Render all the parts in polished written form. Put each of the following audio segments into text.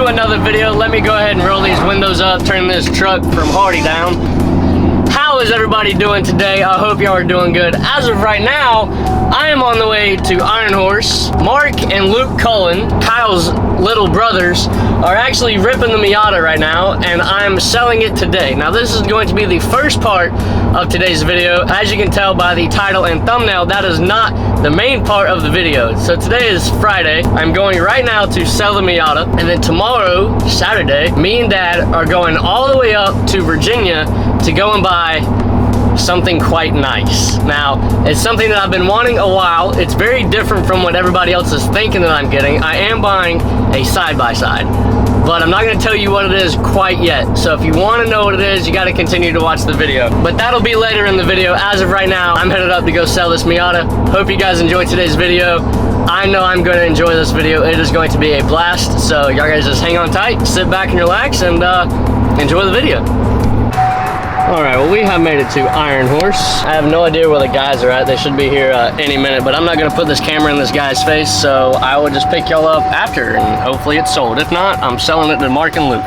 to another video. Let me go ahead and roll these windows up, turn this truck from Hardy down. How is everybody doing today? I hope y'all are doing good. As of right now, I am on the way to Iron Horse. Mark and Luke Cullen, Kyle's little brothers, are actually ripping the Miata right now, and I'm selling it today. Now this is going to be the first part of today's video. As you can tell by the title and thumbnail, that is not the main part of the video. So today is Friday. I'm going right now to sell the Miata, and then tomorrow, Saturday, me and Dad are going all the way up to Virginia to go and buy something quite nice. Now, it's something that I've been wanting a while. It's very different from what everybody else is thinking that I'm getting. I am buying a side-by-side, but I'm not going to tell you what it is quite yet. So if you want to know what it is, you got to continue to watch the video. But that'll be later in the video. As of right now, I'm headed up to go sell this Miata. Hope you guys enjoyed today's video. I know I'm going to enjoy this video. It is going to be a blast. So y'all guys just hang on tight, sit back and relax, and enjoy the video. Alright, well, we have made it to Iron Horse. I have no idea where the guys are at. They should be here any minute, but I'm not going to put this camera in this guy's face, so I will just pick y'all up after, and hopefully it's sold. If not, I'm selling it to Mark and Luke.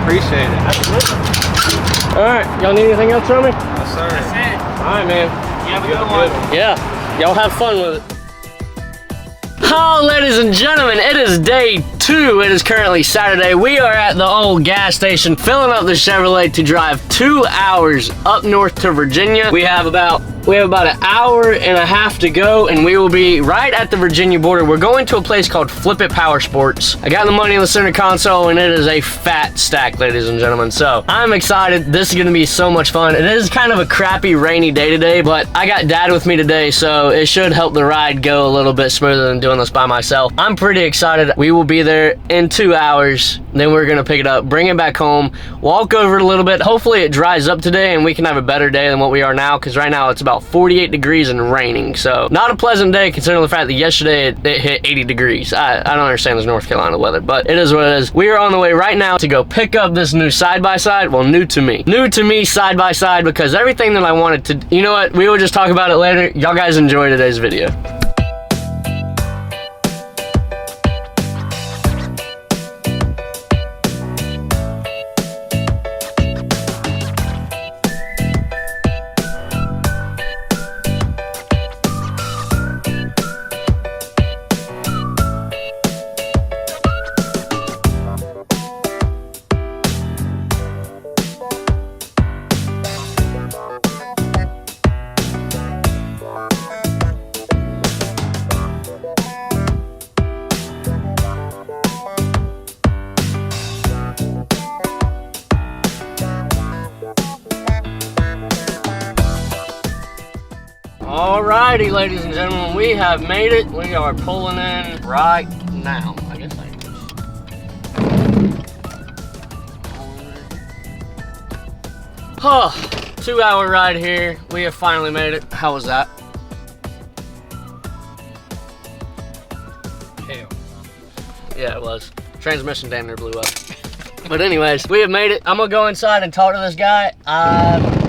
Appreciate it. Alright, y'all need anything else from me? Yes, sir. That's it. Alright, man. You have a good one. Yeah, y'all have fun with it. Oh, ladies and gentlemen, it is day 2. It is currently Saturday. We are at the old gas station filling up the Chevrolet to drive 2 hours up north to Virginia. We have about an hour and a half to go, and we will be right at the Virginia border. We're going to a place called Flip It Powersports. I got the money in the center console, and it is a fat stack, ladies and gentlemen. So I'm excited. This is going to be so much fun. It is kind of a crappy rainy day today, but I got Dad with me today, so it should help the ride go a little bit smoother than doing this by myself. I'm pretty excited. We will be there in 2 hours. Then we're going to pick it up, bring it back home, walk over it a little bit. Hopefully it dries up today and we can have a better day than what we are now, because right now it's about 48 degrees and raining. So not a pleasant day considering the fact that yesterday it hit 80 degrees. I don't understand this North Carolina weather, but it is what it is. We are on the way right now to go pick up this new side-by-side. Well, new to me side-by-side, because everything that I wanted to, you know what, we will just talk about it later. Y'all guys enjoy today's video. Alrighty, ladies and gentlemen, we have made it. We are pulling in right now. I guess I can. 2 hour ride here. We have finally made it. How was that? Hell. Yeah, it was. Transmission damn near blew up. But anyways, we have made it. I'm gonna go inside and talk to this guy.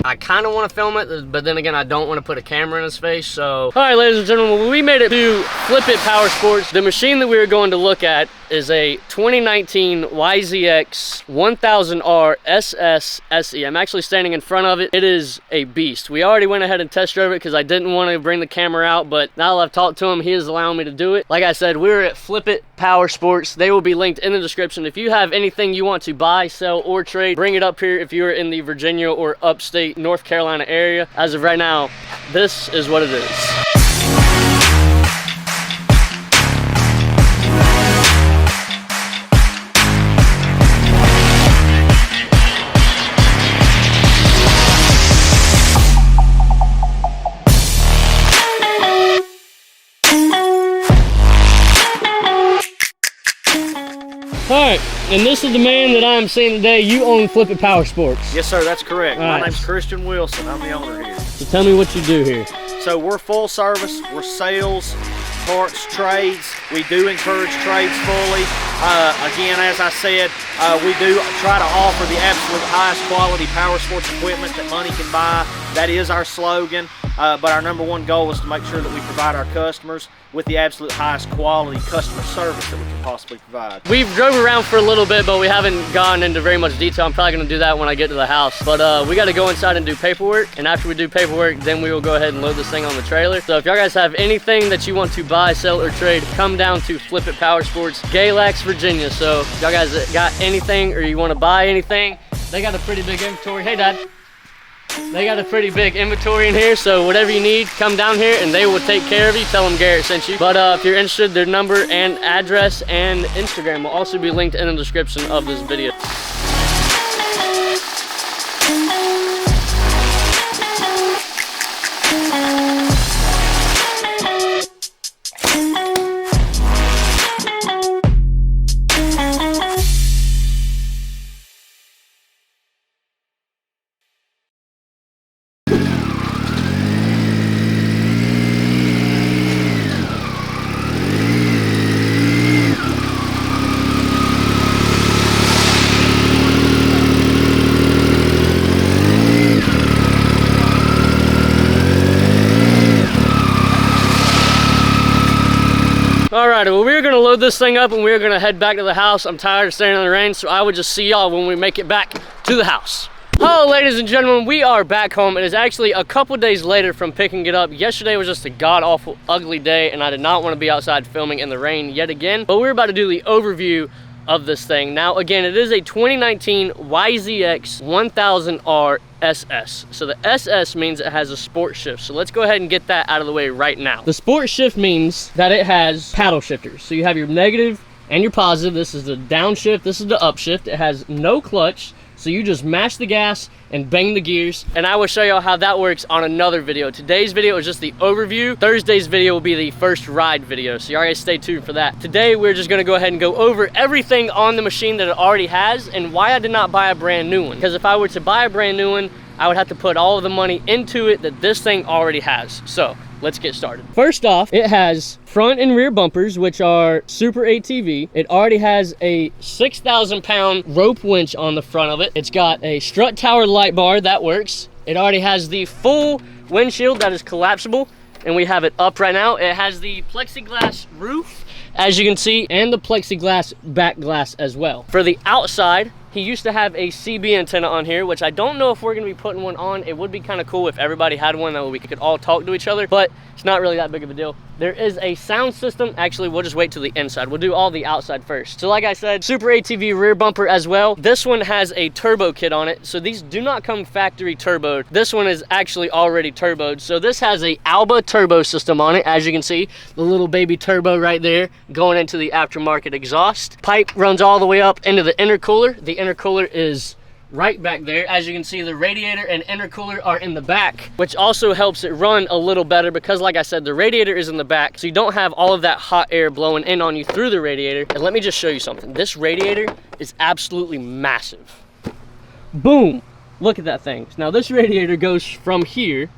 I kind of want to film it, but then again, I don't want to put a camera in his face, so. All right, ladies and gentlemen, we made it to Flip It Powersports. The machine that we are going to look at is a 2019 YZX 1000R SS SE. I'm actually standing in front of it. It is a beast. We already went ahead and test drove it because I didn't want to bring the camera out, but now that I've talked to him, he is allowing me to do it. Like I said, we're at Flip It Powersports. They will be linked in the description. If you have anything you want to buy, sell, or trade, bring it up here if you're in the Virginia or upstate North Carolina area. As of right now, this is what it is. Alright, and this is the man that I'm seeing today. You own Flip It Powersports. Yes, sir, that's correct. All My right. name's Christian Wilson. I'm the owner here. So tell me what you do here. So we're full service. We're sales, parts, trades. We do encourage trades fully. Again, as I said, we do try to offer the absolute highest quality power sports equipment that money can buy. That is our slogan. But our number one goal is to make sure that we provide our customers with the absolute highest quality customer service that we can possibly provide. We've drove around for a little bit, but we haven't gone into very much detail. I'm probably gonna do that when I get to the house. But we gotta go inside and do paperwork. And after we do paperwork, then we will go ahead and load this thing on the trailer. So if y'all guys have anything that you want to buy, sell, or trade, come down to Flip It Powersports, Galax, Virginia. So if y'all guys got anything or you wanna buy anything, they got a pretty big inventory. Hey, Dad. They got a pretty big inventory in here, so whatever you need, come down here and they will take care of you. Tell them Garrett sent you. But if you're interested, their number and address and Instagram will also be linked in the description of this video. Alright, well, we're gonna load this thing up and we're gonna head back to the house. I'm tired of standing in the rain, so I would just see y'all when we make it back to the house. Hello, ladies and gentlemen, we are back home. It is actually a couple days later from picking it up. Yesterday was just a god-awful, ugly day, and I did not want to be outside filming in the rain yet again. But we're about to do the overview of this thing. Now, again, it is a 2019 YZX 1000R SS. So the SS means it has a sport shift. So let's go ahead and get that out of the way right now. The sport shift means that it has paddle shifters. So you have your negative and your positive. This is the downshift, this is the upshift. It has no clutch. So you just mash the gas and bang the gears, and I will show y'all how that works on another video. Today's video is just the overview. Thursday's video will be the first ride video, so y'all guys stay tuned for that. Today we're just gonna go ahead and go over everything on the machine that it already has and why I did not buy a brand new one. Because if I were to buy a brand new one, I would have to put all of the money into it that this thing already has. So let's get started. First off, it has front and rear bumpers, which are super ATV. It already has a 6,000 pound rope winch on the front of it. It's got a strut tower light bar that works. It already has the full windshield that is collapsible, and we have it up right now. It has the plexiglass roof, as you can see, and the plexiglass back glass as well. For the outside, he used to have a CB antenna on here, which I don't know if we're gonna be putting one on. It would be kind of cool if everybody had one that we could all talk to each other, but it's not really that big of a deal. There is a sound system. Actually, we'll just wait till the inside. We'll do all the outside first. So like I said, super ATV rear bumper as well. This one has a turbo kit on it. So these do not come factory turboed. This one is actually already turboed. So this has a Alba turbo system on it. As you can see, the little baby turbo right there going into the aftermarket exhaust. Pipe runs all the way up into the intercooler. The intercooler is right back there. As you can see, the radiator and intercooler are in the back, which also helps it run a little better because, like I said, the radiator is in the back, so you don't have all of that hot air blowing in on you through the radiator. And let me just show you something. This radiator is absolutely massive. Boom! Look at that thing. Now this radiator goes from here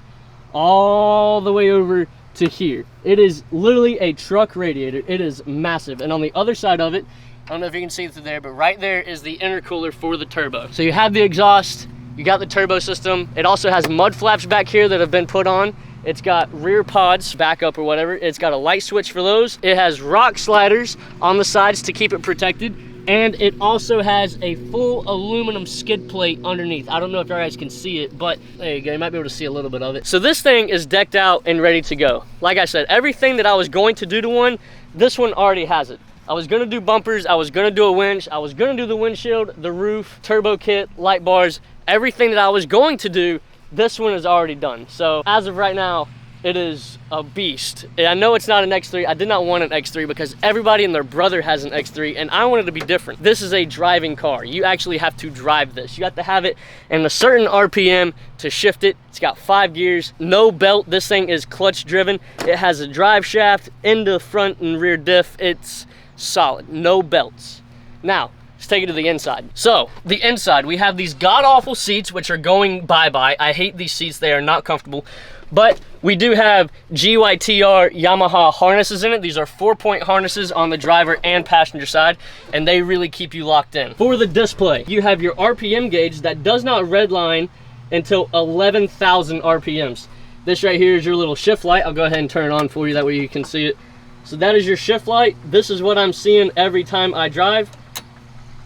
all the way over to here. It is literally a truck radiator. It is massive. And on the other side of it, I don't know if you can see it through there, but right there is the intercooler for the turbo. So you have the exhaust, you got the turbo system. It also has mud flaps back here that have been put on. It's got rear pods, backup or whatever. It's got a light switch for those. It has rock sliders on the sides to keep it protected. And it also has a full aluminum skid plate underneath. I don't know if you guys can see it, but there you go. You might be able to see a little bit of it. So this thing is decked out and ready to go. Like I said, everything that I was going to do to one, this one already has it. I was gonna do bumpers, I was gonna do a winch, I was gonna do the windshield, the roof, turbo kit, light bars, everything that I was going to do, this one is already done. So as of right now, it is a beast. I know it's not an X3. I did not want an X3 because everybody and their brother has an X3 and I wanted to be different. This is a driving car. You actually have to drive this. You have to have it in a certain RPM to shift it. It's got 5 gears, no belt. This thing is clutch driven. It has a drive shaft into front and rear diff. It's solid, no belts. Now, let's take it to the inside. So, the inside, we have these god-awful seats, which are going bye-bye. I hate these seats, they are not comfortable. But we do have GYTR Yamaha harnesses in it. These are 4-point harnesses on the driver and passenger side, and they really keep you locked in. For the display, you have your RPM gauge that does not redline until 11,000 RPMs. This right here is your little shift light. I'll go ahead and turn it on for you, that way you can see it. So that is your shift light. This is what I'm seeing every time I drive.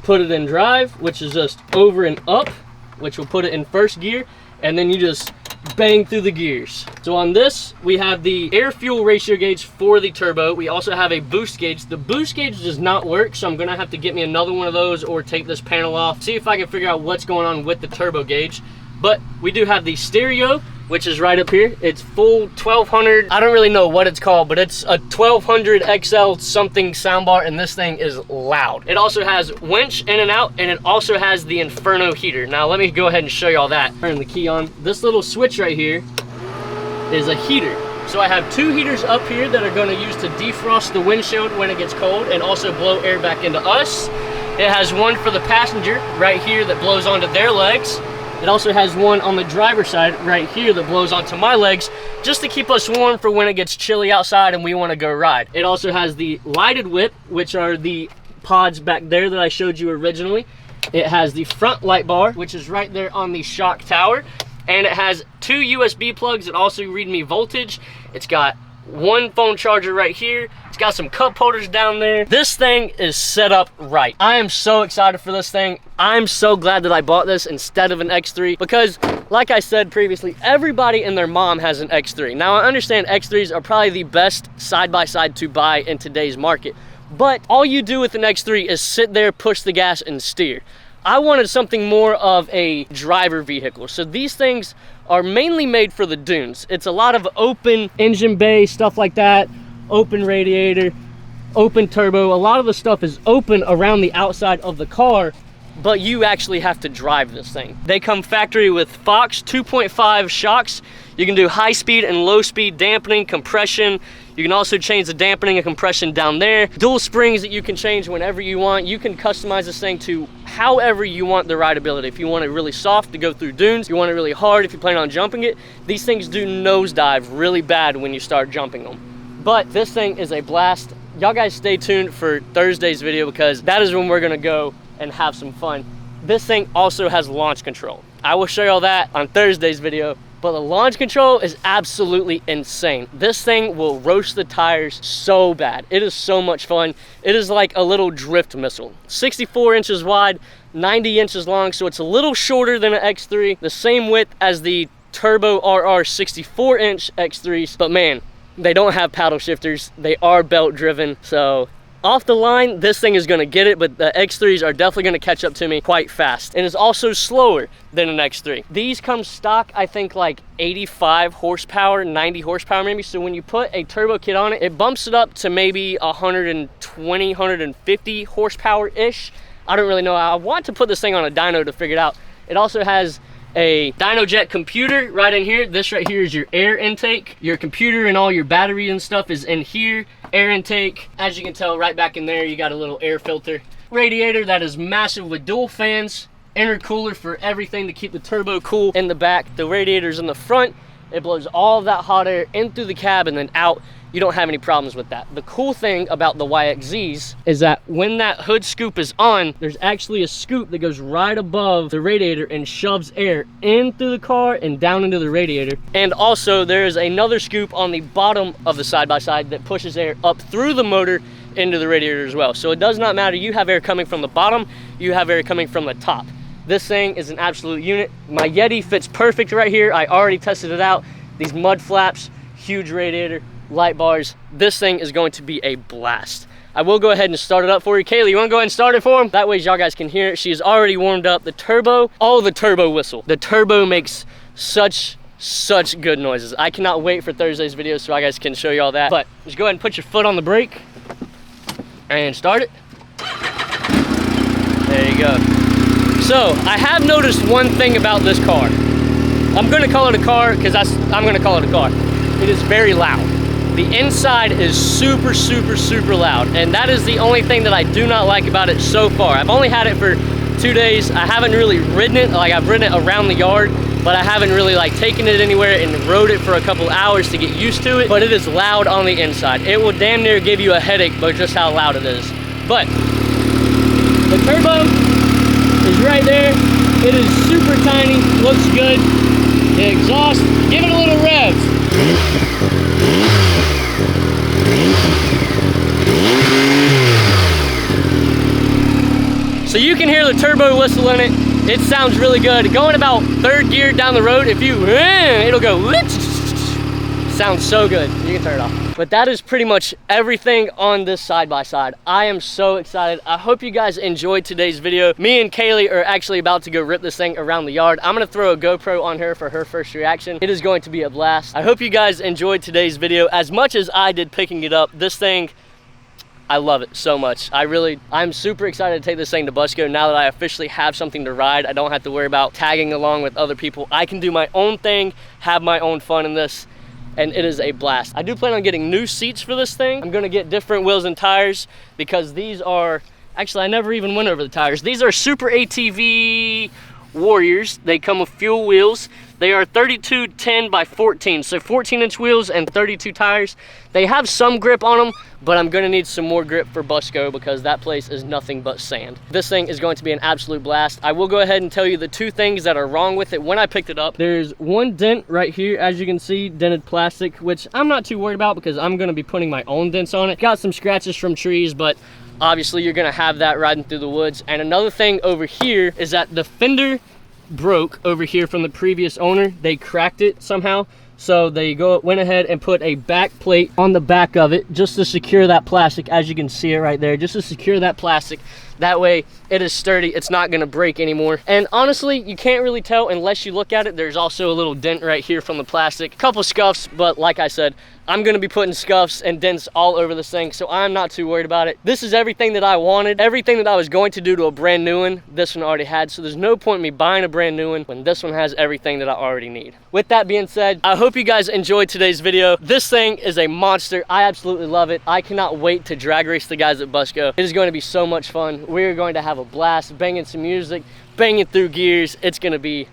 Put it in drive, which is just over and up, which will put it in first gear, and then you just bang through the gears. So on this, we have the air fuel ratio gauge for the turbo. We also have a boost gauge. The boost gauge does not work, so I'm gonna have to get me another one of those or take this panel off, see if I can figure out what's going on with the turbo gauge. But we do have the stereo, which is right up here. It's full 1200, I don't really know what it's called, but it's a 1200 XL something soundbar, and this thing is loud. It also has winch in and out, and it also has the Inferno heater. Now let me go ahead and show you all that. Turn the key on. This little switch right here is a heater. So I have 2 heaters up here that are gonna use to defrost the windshield when it gets cold and also blow air back into us. It has one for the passenger right here that blows onto their legs. It also has one on the driver's side right here that blows onto my legs, just to keep us warm for when it gets chilly outside and we want to go ride. It also has the lighted whip, which are the pods back there that I showed you originally. It has the front light bar, which is right there on the shock tower. And it has 2 USB plugs that also read me voltage. It's got one phone charger right here. It's got some cup holders down there. This thing is set up right. I am so excited for this thing. I'm so glad that I bought this instead of an X3, because like I said previously, everybody and their mom has an X3. Now I understand X3s are probably the best side-by-side to buy in today's market, but all you do with an X3 is sit there, push the gas, and steer. I wanted something more of a driver vehicle. So these things are mainly made for the dunes. It's a lot of open engine bay, stuff like that, open radiator, open turbo. A lot of the stuff is open around the outside of the car, but you actually have to drive this thing. They come factory with Fox 2.5 shocks. You can do high speed and low speed dampening, compression. You can also change the dampening and compression down there. Dual springs that you can change whenever you want. You can customize this thing to however you want the rideability. If you want it really soft to go through dunes, you want it really hard if you plan on jumping it. These things do nosedive really bad when you start jumping them. But this thing is a blast. Y'all guys stay tuned for Thursday's video, because that is when we're gonna go and have some fun. This thing also has launch control. I will show y'all that on Thursday's video. But the launch control is absolutely insane. This thing will roast the tires so bad. It is so much fun. It is like a little drift missile. 64 inches wide, 90 inches long, so it's a little shorter than an X3. The same width as the Turbo RR 64-inch X3s, but man, they don't have paddle shifters. They are belt driven, so off the line, this thing is gonna get it, but the X3s are definitely gonna catch up to me quite fast. And it's also slower than an X3. These come stock, I think like 85 horsepower, 90 horsepower maybe. So when you put a turbo kit on it, it bumps it up to maybe 120, 150 horsepower-ish. I don't really know. I want to put this thing on a dyno to figure it out. It also has a DynoJet computer right in here. This right here is your air intake. Your computer and all your battery and stuff is in here. Air intake, as you can tell right back in there, you got a little air filter. Radiator that is massive with dual fans. Intercooler for everything to keep the turbo cool in the back. The radiator's in the front. It blows all of that hot air in through the cab and then out. You don't have any problems with that. The cool thing about the YXZs is that when that hood scoop is on, there's actually a scoop that goes right above the radiator and shoves air in through the car and down into the radiator. And also there's another scoop on the bottom of the side-by-side that pushes air up through the motor into the radiator as well. So it does not matter. You have air coming from the bottom, you have air coming from the top. This thing is an absolute unit. My Yeti fits perfect right here. I already tested it out. These mud flaps, huge radiator, light bars. This thing is going to be a blast. I will go ahead and start it up for you. Kaylee, you want to go ahead and start it for him? That way y'all guys can hear it. She has already warmed up the turbo. Oh, the turbo whistle. The turbo makes such good noises. I cannot wait for Thursday's video so I guys can show you all that. But just go ahead and put your foot on the brake and start it. There you go. So I have noticed one thing about this car. I'm gonna call it a car because I'm gonna call it a car. It is very loud. The inside is super, super, super loud, and that is the only thing that I do not like about it so far. I've only had it for 2 days. I haven't really ridden it. Like, I've ridden it around the yard, but I haven't really like taken it anywhere and rode it for a couple hours to get used to it. But it is loud on the inside. It will damn near give you a headache by just how loud it is. But the turbo is right there. It is super tiny, looks good. The exhaust, give it a little rev. So you can hear the turbo whistle in it. It sounds really good. Going about 3rd gear down the road, if you, it'll go, sounds so good. You can turn it off. But that is pretty much everything on this side-by-side. I am so excited. I hope you guys enjoyed today's video. Me and Kaylee are actually about to go rip this thing around the yard. I'm gonna throw a GoPro on her for her first reaction. It is going to be a blast. I hope you guys enjoyed today's video as much as I did picking it up. This thing, I love it so much. I'm super excited to take this thing to Busco now that I officially have something to ride. I don't have to worry about tagging along with other people. I can do my own thing, have my own fun in this, and it is a blast. I do plan on getting new seats for this thing. I'm gonna get different wheels and tires because these are, actually I never even went over the tires. These are Super ATV Warriors. They come with fuel wheels. They are 32 10 by 14, so 14-inch wheels and 32 tires. They have some grip on them, but I'm gonna need some more grip for Busco because that place is nothing but sand. This thing is going to be an absolute blast. I will go ahead and tell you the 2 things that are wrong with it when I picked it up. There's one dent right here, as you can see, dented plastic, which I'm not too worried about because I'm gonna be putting my own dents on it. Got some scratches from trees, but obviously you're gonna have that riding through the woods. And another thing over here is that the fender broke over here from the previous owner. They cracked it somehow, so they went ahead and put a back plate on the back of it just to secure that plastic, as you can see it right there, just to secure that plastic. That way it is sturdy, it's not gonna break anymore. And honestly, you can't really tell unless you look at it. There's also a little dent right here from the plastic, a couple scuffs, but like I said, I'm gonna be putting scuffs and dents all over this thing, so I'm not too worried about it. This is everything that I wanted. Everything that I was going to do to a brand new one, this one already had, so there's no point in me buying a brand new one when this one has everything that I already need. With that being said, I hope you guys enjoyed today's video. This thing is a monster. I absolutely love it. I cannot wait to drag race the guys at Busco. It is going to be so much fun. We're going to have a blast, banging some music, banging through gears. It's gonna be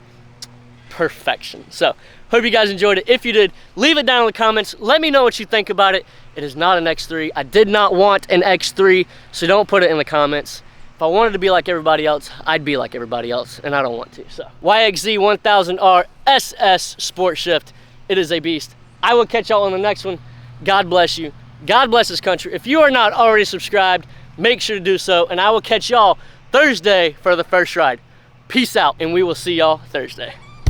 perfection. So, hope you guys enjoyed it. If you did, leave it down in the comments. Let me know what you think about it. It is not an X3. I did not want an X3, so don't put it in the comments. If I wanted to be like everybody else, I'd be like everybody else, and I don't want to. So, YXZ 1000R SS Sport Shift. It is a beast. I will catch y'all on the next one. God bless you. God bless this country. If you are not already subscribed, make sure to do so, and I will catch y'all Thursday for the first ride. Peace out, and we will see y'all Thursday.